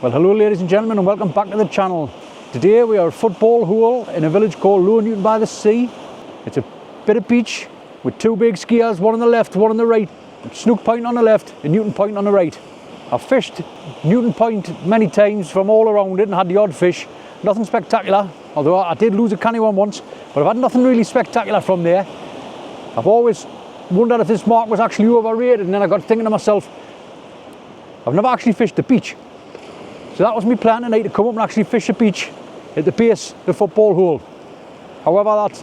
Well, hello ladies and gentlemen, and welcome back to the channel. Today we are at Football Hole in a village called Lower Newton by the Sea. It's a bit of beach with two big skiers, one on the left, one on the right. Snook Point on the left and Newton Point on the right. I've fished Newton Point many times from all around it and had the odd fish. Nothing spectacular, although I did lose a canny one once, but I've had nothing really spectacular from there. I've always wondered if this mark was actually overrated, and then I got thinking to myself, I've never actually fished the beach. So that was my plan tonight, to come up and actually fish the beach at the base of the Football Hole. However, that's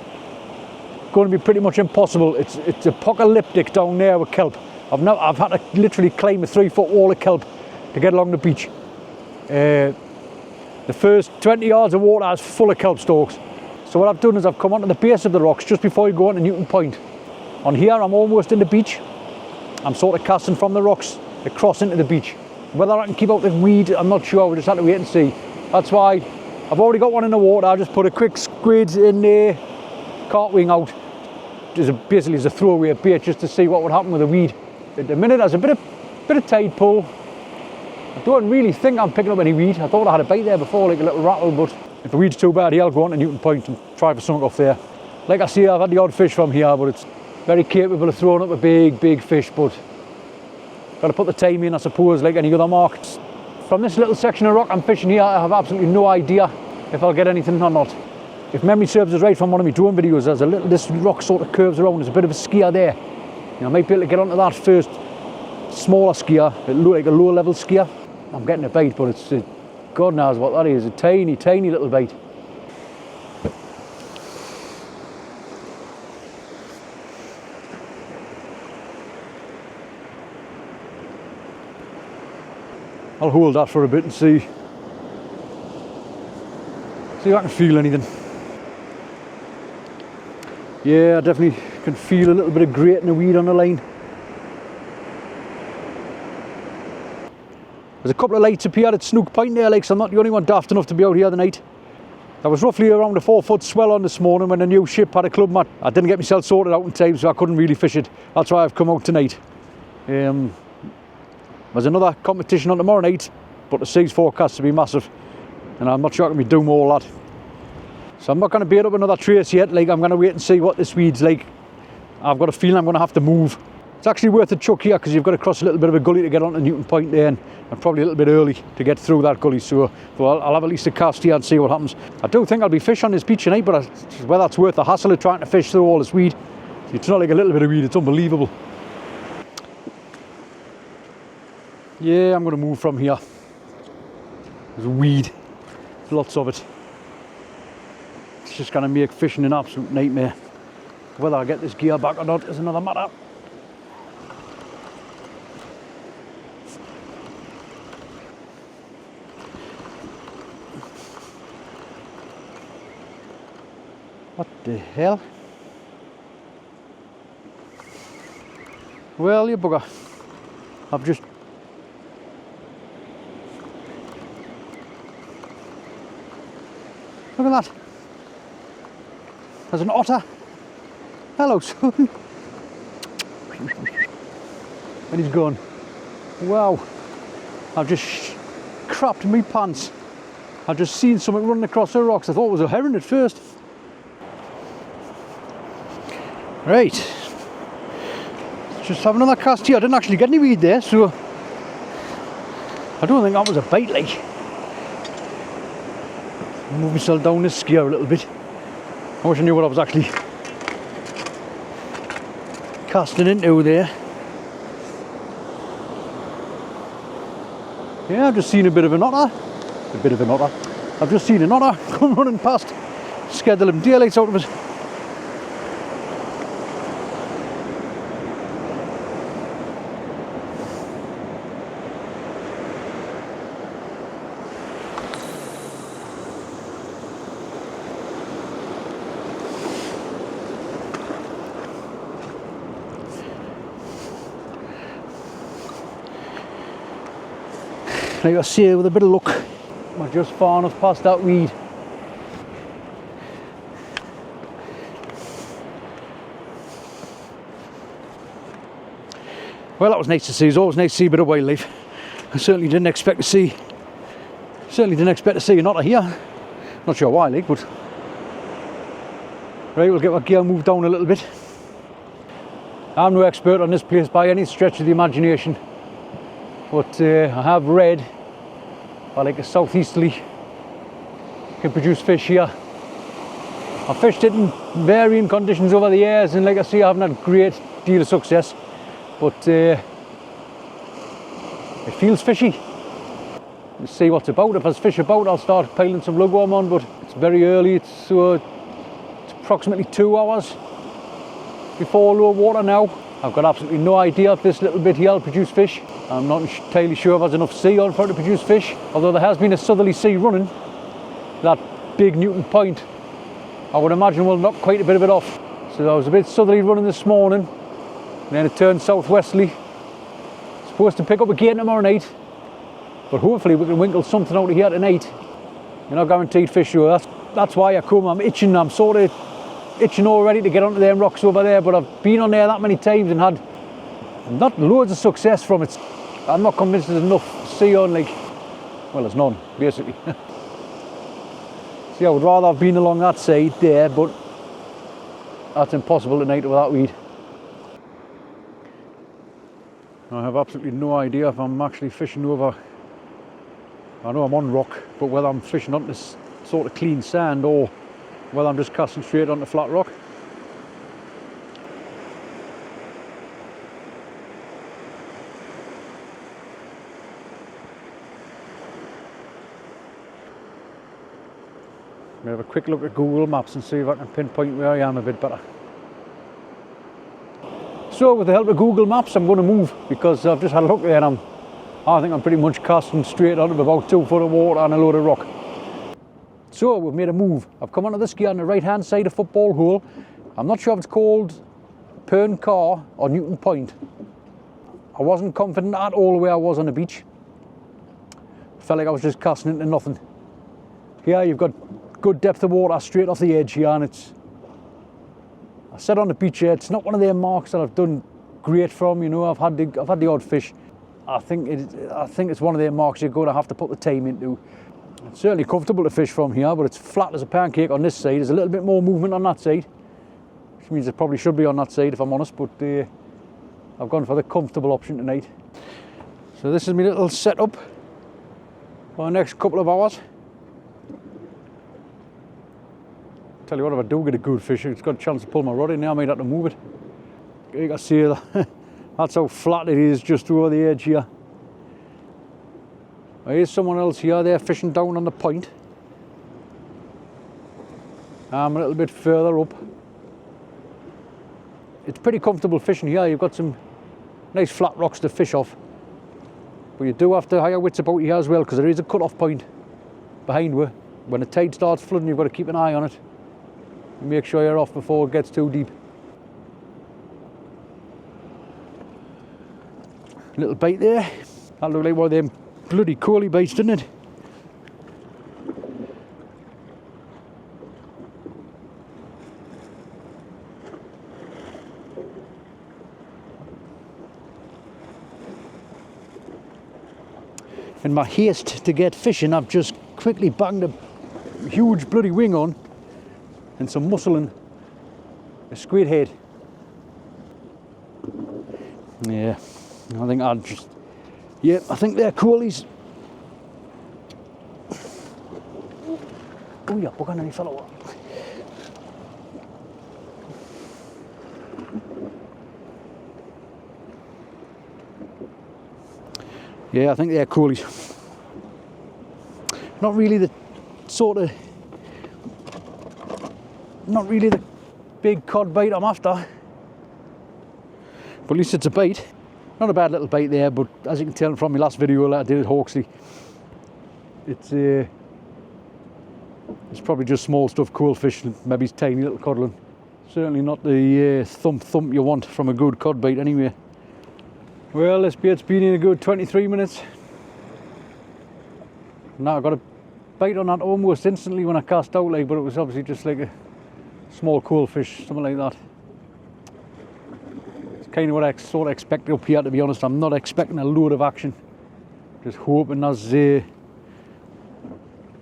going to be pretty much impossible. It's apocalyptic down there with kelp. I've had to literally climb a 3-foot wall of kelp to get along the beach. The first 20 yards of water is full of kelp stalks. So what I've done is I've come onto the base of the rocks just before you go onto Newton Point. On here I'm almost in the beach. I'm sort of casting from the rocks across into the beach. Whether I can keep out the weed, I'm not sure. We just have to wait and see. That's why I've already got one in the water. I just put a quick squid in there, cartwing out, basically as a throwaway bait, just to see what would happen with the weed. At the minute there's a bit of tide pull. I don't really think I'm picking up any weed. I thought I had a bite there before, like a little rattle, but if the weed's too bad, I'll go on to Newton Point and try for something off there. Like I say, I've had the odd fish from here, but it's very capable of throwing up a big fish, but got to put the time in, I suppose, like any other mark. From this little section of rock I'm fishing here, I have absolutely no idea if I'll get anything or not. If memory serves us right from one of my drone videos, this rock sort of curves around, there's a bit of a skier there. You know, I might be able to get onto that first smaller skier, like a lower level skier. I'm getting a bite, but it's, God knows what that is, a tiny little bite. I'll hold that for a bit and see if I can feel anything. Yeah, I definitely can feel a little bit of grating of weed on the line. There's a couple of lights up here at Snook Point there, like, so I'm not the only one daft enough to be out here tonight. There was roughly around a 4-foot swell on this morning when the new ship had a club mat. I didn't get myself sorted out in time, so I couldn't really fish it. That's why I've come out tonight. There's another competition on tomorrow night, but the sea's forecast to be massive, and I'm not sure I can be doing all that. So I'm not going to bait up another trace yet. Like, I'm going to wait and see what this weed's like. I've got a feeling I'm going to have to move. It's actually worth a chuck here because you've got to cross a little bit of a gully to get onto Newton Point there, and I'm probably a little bit early to get through that gully, so I'll have at least a cast here and see what happens. I do think I'll be fish on this beach tonight, but whether it's worth the hassle of trying to fish through all this weed, it's not like a little bit of weed, it's unbelievable. Yeah, I'm going to move from here. There's weed, lots of it. It's just going to make fishing an absolute nightmare. Whether I get this gear back or not is another matter. What the hell? Well, you bugger. I've just... Look at that. There's an otter. Hello, son. And he's gone. Wow. I've just crapped me pants. I've just seen something running across the rocks. I thought it was a heron at first. Right. Let's just have another cast here. I didn't actually get any weed there, so I don't think that was a bite, like. Move myself down this skier a little bit. I wish I knew what I was actually casting into there. Yeah, I've just seen a bit of an otter. I've just seen an otter come running past. Scared the living daylights out of it. Like I say, with a bit of luck, we're just far enough past that weed. Well, that was nice to see. It's always nice to see a bit of wildlife. I certainly didn't expect to see Certainly didn't expect to see an otter here. Not sure why, like, but... Right, we'll get our gear moved down a little bit. I'm no expert on this place by any stretch of the imagination, but I have read like a southeasterly can produce fish here. I've fished it in varying conditions over the years, and like I say, I haven't had a great deal of success, but it feels fishy. Let's see what's about. If there's fish about, I'll start piling some lugworm on, but it's very early. It's approximately 2 hours before low water now. I've got absolutely no idea if this little bit here will produce fish. I'm not entirely sure if there's enough sea on for it to produce fish, although there has been a southerly sea running. That big Newton Point, I would imagine, will knock quite a bit of it off. So I was a bit southerly running this morning, and then it turned southwesterly. Supposed to pick up again tomorrow night, but hopefully we can winkle something out of here tonight. You're not guaranteed fish, though. That's why I come. I'm itching. I'm sort of itching already to get onto them rocks over there, but I've been on there that many times and had not loads of success from it. I'm not convinced there's enough sea on, like, well, there's none, basically. See, I would rather have been along that side there, but that's impossible tonight with that weed. I have absolutely no idea if I'm actually fishing over, I know I'm on rock, but whether I'm fishing on this sort of clean sand or whether I'm just casting straight onto flat rock. I'm going to have a quick look at Google Maps and see if I can pinpoint where I am a bit better. So with the help of Google Maps, I'm going to move, because I've just had a look there and I think I'm pretty much casting straight onto about 2 foot of water and a load of rock. So we've made a move. I've come onto this gear on the right hand side of Football Hole. I'm not sure if it's called Pern Car or Newton Point. I wasn't confident at all where I was on the beach. Felt like I was just casting into nothing. Here you've got good depth of water straight off the edge here, and it's, I said on the beach here, it's not one of them marks that I've done great from, you know. I've had the odd fish. I think it's one of them marks you're going to have to put the time into. It's certainly comfortable to fish from here, but it's flat as a pancake on this side. There's a little bit more movement on that side, which means it probably should be on that side if I'm honest, but I've gone for the comfortable option tonight. So this is my little setup for the next couple of hours. Tell you what, if I do get a good fish, it's got a chance to pull my rod in there, I might have to move it. You can see that. That's how flat it is just over the edge here. Here's someone else here, they're fishing down on the point. I'm a little bit further up. It's pretty comfortable fishing here. You've got some nice flat rocks to fish off. But you do have to have your wits about you here as well, because there is a cut-off point behind you. When the tide starts flooding, you've got to keep an eye on it. And make sure you're off before it gets too deep. Little bite there. That looked like one of them bloody coaly bites, didn't it? In my haste to get fishing, I've just quickly banged a huge bloody wing on and some mussel and a squid head. Yeah, I think I'll just, yeah, I think they're coolies. Oh yeah, bug on any fellow. Yeah, I think they're coolies. Not really the sort of, not really the big cod bait I'm after. But at least it's a bait. Not a bad little bait there, but as you can tell from my last video that I did at Hawksley, it's probably just small stuff, cool fish, maybe tiny little codling. Certainly not the thump you want from a good cod bait anyway. Well, this bait's been in a good 23 minutes. Now I got a bite on that almost instantly when I cast out, like, but it was obviously just like a small cool fish, something like that. It's kind of what I sort of expected up here, to be honest. I'm not expecting a load of action. Just hoping as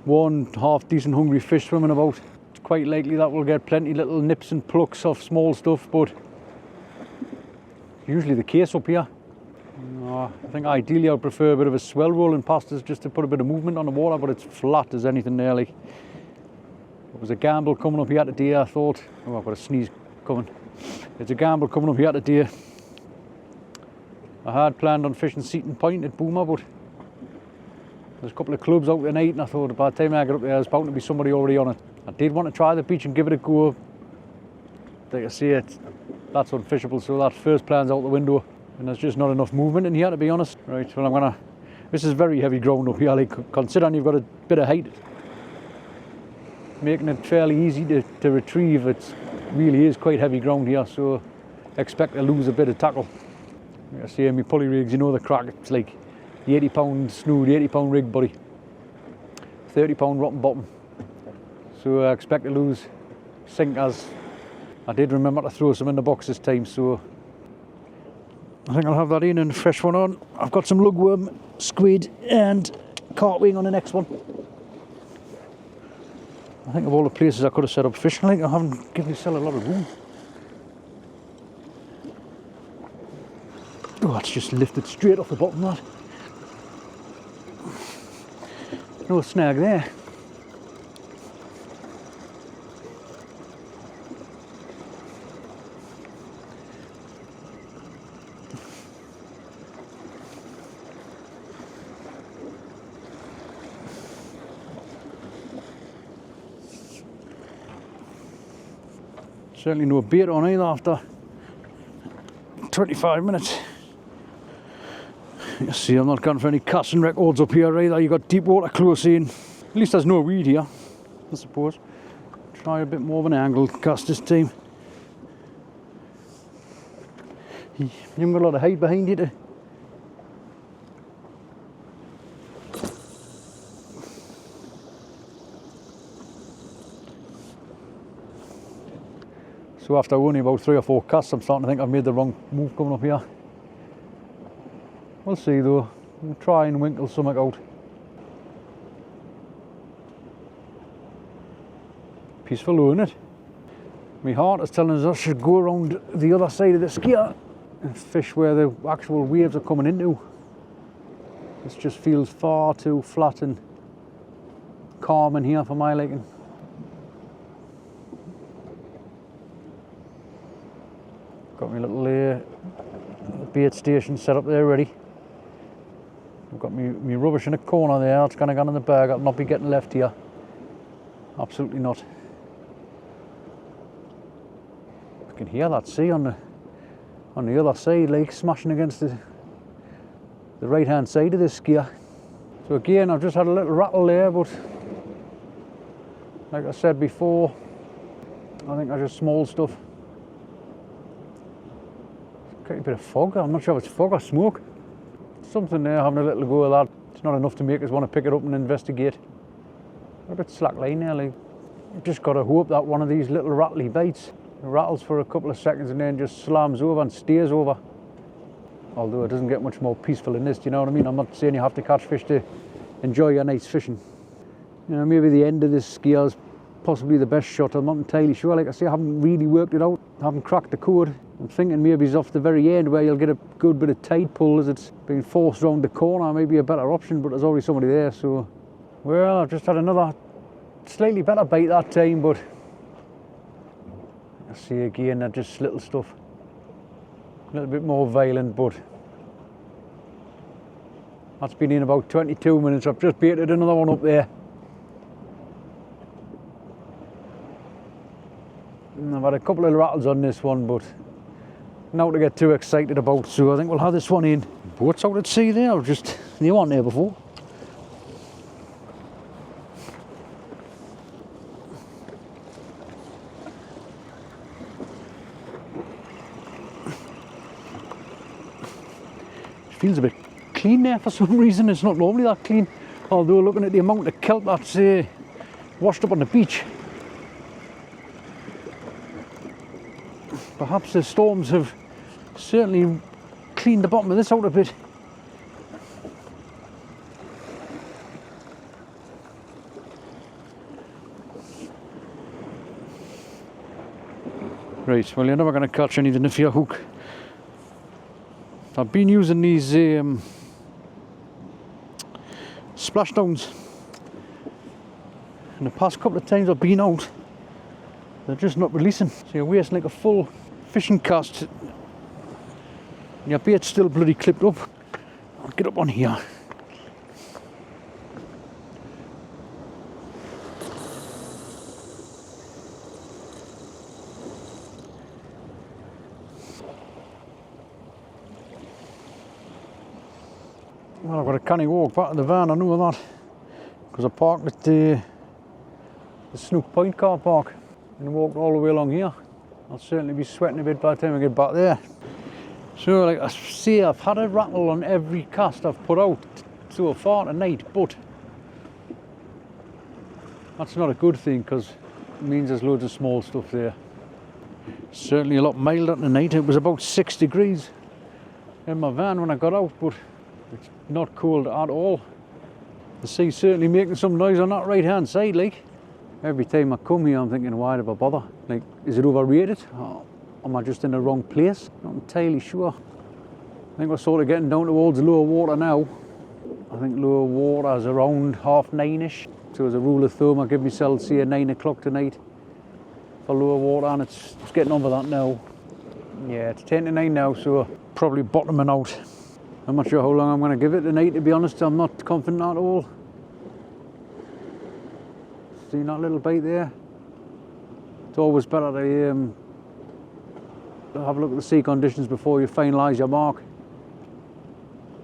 one half decent hungry fish swimming about. It's quite likely that we'll get plenty little nips and plucks of small stuff, but usually the case up here. I think ideally I'd prefer a bit of a swell rolling past us just to put a bit of movement on the water, but it's flat as anything there. Like, it was a gamble coming up here today. I thought, oh, I've got a sneeze coming. It's a gamble coming up here today. I had planned on fishing Seaton Point at Boomer, but there's a couple of clubs out tonight, and I thought by the time I get up there, there's bound to be somebody already on it. I did want to try the beach and give it a go. Like I say, that's unfishable, so that first plan's out the window. And there's just not enough movement in here, to be honest. Right, well, this is very heavy ground up here. Like, considering you've got a bit of height, making it fairly easy to retrieve. It really is quite heavy ground here, so expect to lose a bit of tackle. Like I say, my pulley rigs, you know the crack. It's like the 80-pound snood, 80-pound rig, buddy. 30-pound rotten bottom. So I expect to lose sinkers. I did remember to throw some in the box this time, so I think I'll have that in and a fresh one on. I've got some lugworm, squid and cartwing on the next one. I think of all the places I could have set up fishing, like, I haven't given myself a lot of room. Oh, it's just lifted straight off the bottom, that. No snag there. Certainly no bait on either after 25 minutes. You see, I'm not going for any casting records up here either. You got deep water close in. At least there's no weed here, I suppose. Try a bit more of an angled cast this time. You haven't got a lot of height behind you to. So after only about 3 or 4 casts, I'm starting to think I've made the wrong move coming up here. We'll see though. We'll try and winkle something out. Peaceful though, isn't it? My heart is telling us I should go around the other side of the skier and fish where the actual waves are coming into. This just feels far too flat and calm in here for my liking. Got my little bait station set up there ready. I've got my rubbish in a corner there. It's going to go in the bag. I'll not be getting left here. Absolutely not. I can hear that sea on the other side, like smashing against the right hand side of this skier. So again, I've just had a little rattle there, but like I said before, I think that's just small stuff. Got a bit of fog. I'm not sure if it's fog or smoke. Something there, having a little go of that. It's not enough to make us want to pick it up and investigate. A bit slack line there, like. You've just got to hope that one of these little rattly bites rattles for a couple of seconds and then just slams over and stays over. Although it doesn't get much more peaceful than this, do you know what I mean? I'm not saying you have to catch fish to enjoy your night's fishing. You know, maybe the end of this skier is possibly the best shot. I'm not entirely sure. Like I say, I haven't really worked it out. I haven't cracked the code. I'm thinking maybe it's off the very end where you'll get a good bit of tide pull as it's being forced round the corner. Maybe a better option, but there's already somebody there. So, well, I've just had another slightly better bite that time, but I see again, they're just little stuff. A little bit more violent, but that's been in about 22 minutes. I've just baited another one up there. And I've had a couple of rattles on this one, but now to get too excited about, so I think we'll have this one in. Boats out at sea there, they weren't there before. Feels a bit clean there for some reason. It's not normally that clean, although looking at the amount of kelp that's washed up on the beach, perhaps the storms have certainly cleaned the bottom of this out a bit. Right, well, you're never going to catch anything if you're hook. I've been using these splashdowns. In the past couple of times I've been out, they're just not releasing. So you're wasting like a full fishing cast. Your bait's still bloody clipped up. I'll get up on here. Well, I've got a canny walk back to the van, I know that, because I parked at the Snook Point car park and walked all the way along here. I'll certainly be sweating a bit by the time I get back there. So, like I say, I've had a rattle on every cast I've put out so far tonight, but that's not a good thing because it means there's loads of small stuff there. Certainly a lot milder tonight. It was about 6 degrees in my van when I got out, but it's not cold at all. The sea's certainly making some noise on that right hand side, like. Every time I come here I'm thinking, why did I bother? Like, is it overrated? Or am I just in the wrong place? Not entirely sure. I think we're sort of getting down towards lower water now. I think lower water is around 9:30ish. So as a rule of thumb I give myself, say, 9 o'clock tonight for lower water, and it's getting over that now. Yeah, it's 10 to 9 now, so probably bottoming out. I'm not sure how long I'm going to give it tonight, to be honest. I'm not confident at all. See that little bite there? It's always better to have a look at the sea conditions before you finalise your mark.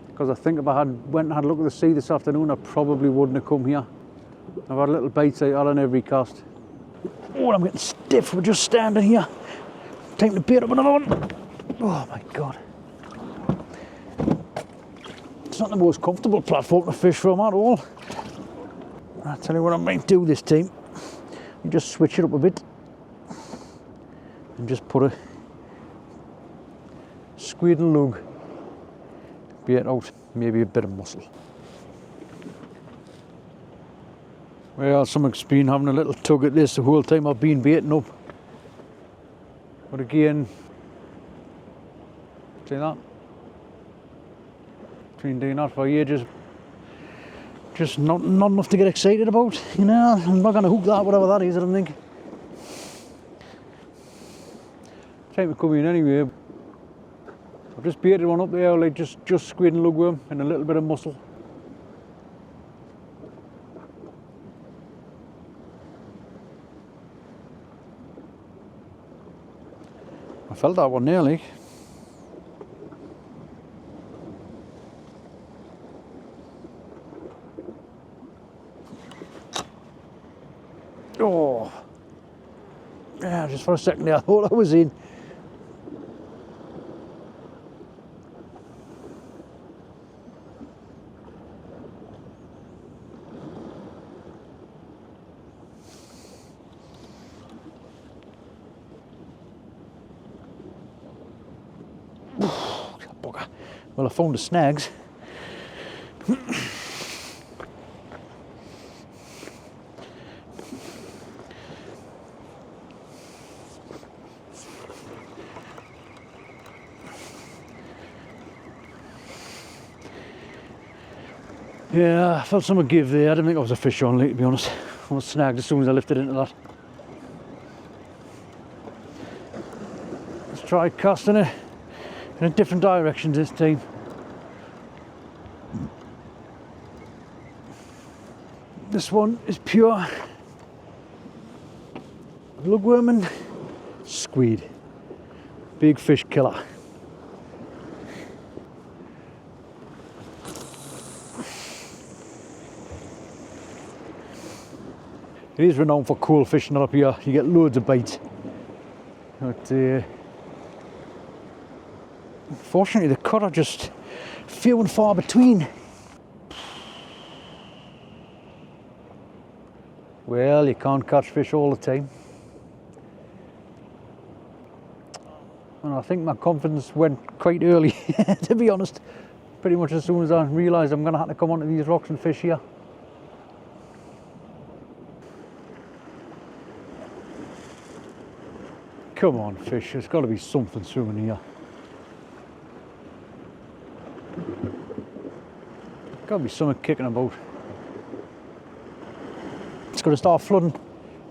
Because I think if I went and had a look at the sea this afternoon, I probably wouldn't have come here. I've had little bites out on every cast. Oh, I'm getting stiff. We're just standing here. Time to bait up another one. Oh my God. It's not the most comfortable platform to fish from at all. I'll tell you what I might do this time. You just switch it up a bit and just put a squid and lug bait out, maybe a bit of mussel. Well, something's been having a little tug at this the whole time I've been baiting up. But again, see that? Been doing that for ages. Just not enough to get excited about, you know. I'm not going to hook that, whatever that is, I don't think. Time to come in anyway. I've just baited one up there, like just squid and lugworm and a little bit of mussel. I felt that one there, like. Oh, yeah, just for a second there I thought I was in. Bugger. Well, I found the snags. Yeah, I felt some give there. I didn't think I was a fish only, to be honest. I was snagged as soon as I lifted into that. Let's try casting it in a different direction this time. This one is pure lugworm and squid. Big fish killer. It is renowned for cool fishing up here. You get loads of bites. But unfortunately the cod are just few and far between. Well, you can't catch fish all the time. And I think my confidence went quite early, to be honest. Pretty much as soon as I realised I'm going to have to come onto these rocks and fish here. Come on, fish, there's got to be something swimming here. Got to be something kicking about. It's going to start flooding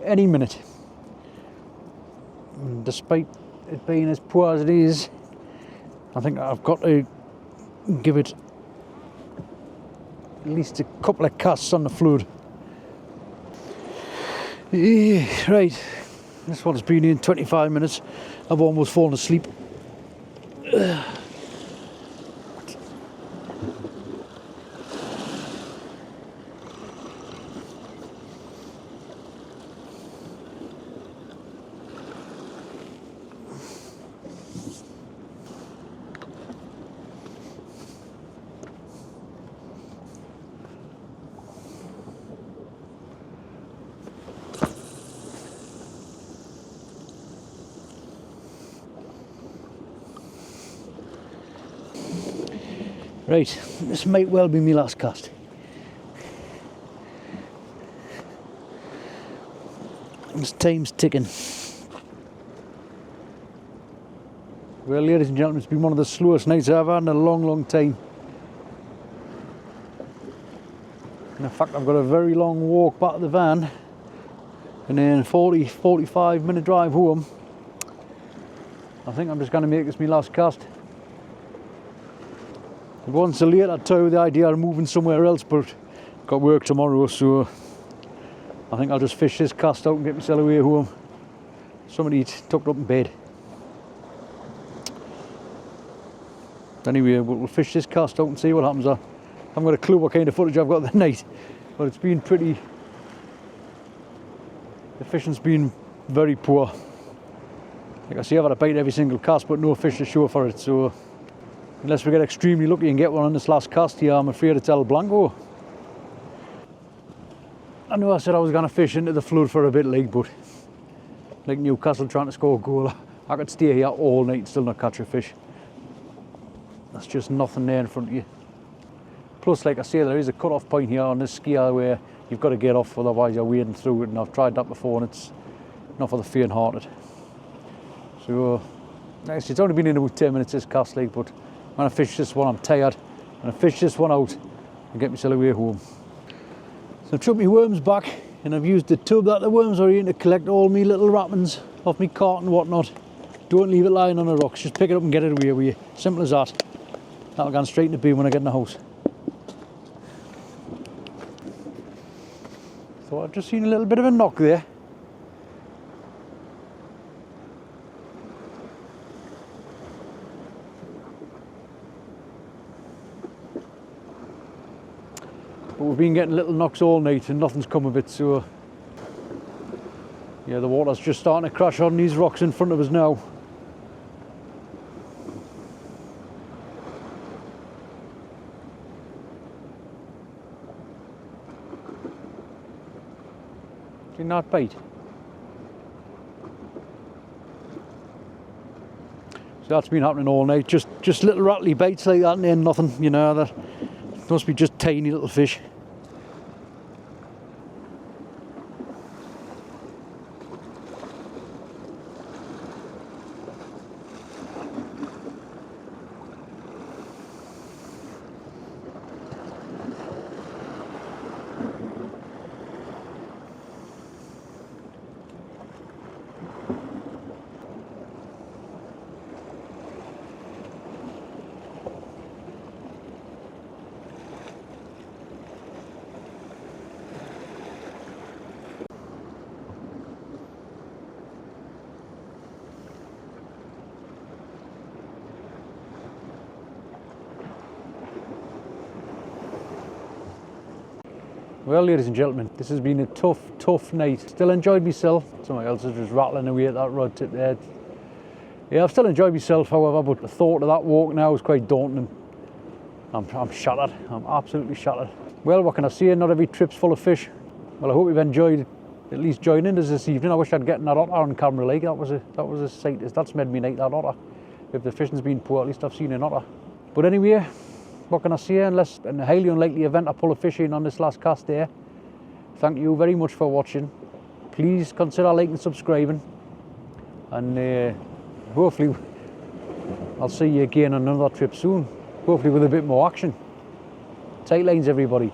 any minute. And despite it being as poor as it is, I think I've got to give it at least a couple of casts on the flood. Right, this one's been in 25 minutes. I've almost fallen asleep. Right, this might well be my last cast. This time's ticking. Well, ladies and gentlemen, it's been one of the slowest nights I've had in a long, long time. And in fact, I've got a very long walk back to the van and then 45 minute drive home. I think I'm just going to make this my last cast. It wasn't so late, I'd tell you the idea of moving somewhere else, but got work tomorrow, so I think I'll just fish this cast out and get myself away home. Somebody tucked up in bed. Anyway, we'll fish this cast out and see what happens. I haven't got a clue what kind of footage I've got that night, but it's been pretty... The fishing's been very poor. Like I say, I've had a bite every single cast, but no fish to show for it, so... Unless we get extremely lucky and get one on this last cast here, I'm afraid it's El Blanco. I know I said I was going to fish into the flood for a bit, but like Newcastle trying to score a goal, I could stay here all night and still not catch a fish. That's just nothing there in front of you. Plus, like I say, there is a cut-off point here on this skier where you've got to get off, otherwise you're wading through it, and I've tried that before and it's not for the faint-hearted. So, it's only been in about 10 minutes this cast, but when I fish this one, I'm tired. When I fish this one out and get myself away home. So I've chucked my worms back and I've used the tub that the worms are in to collect all my little wrappings off my cart and whatnot. Don't leave it lying on the rocks, just pick it up and get it away with you. Simple as that. That'll go straight in the bin when I get in the house. Thought I'd just seen a little bit of a knock there. But we've been getting little knocks all night and nothing's come of it, so yeah, the water's just starting to crash on these rocks in front of us now. Did not bite. So that's been happening all night, just little rattly bites like that and then nothing, you know, that must be just tiny little fish. Well, ladies and gentlemen, this has been a tough night. Still enjoyed myself. Somebody else is just rattling away at that rod tip there. Yeah, I've still enjoyed myself, however, but the thought of that walk now is quite daunting. I'm shattered. I'm absolutely shattered. Well, what can I say? Not every trip's full of fish. Well, I hope you've enjoyed at least joining us this evening. I wish I'd gotten that otter on camera. Like that was a sight. That's made me like that otter. If the fishing's been poor, at least I've seen an otter. But anyway, what can I say? Unless in a highly unlikely event I pull a fish in on this last cast there. Thank you very much for watching. Please consider liking and subscribing. and hopefully I'll see you again on another trip soon, hopefully with a bit more action. Tight lines, everybody.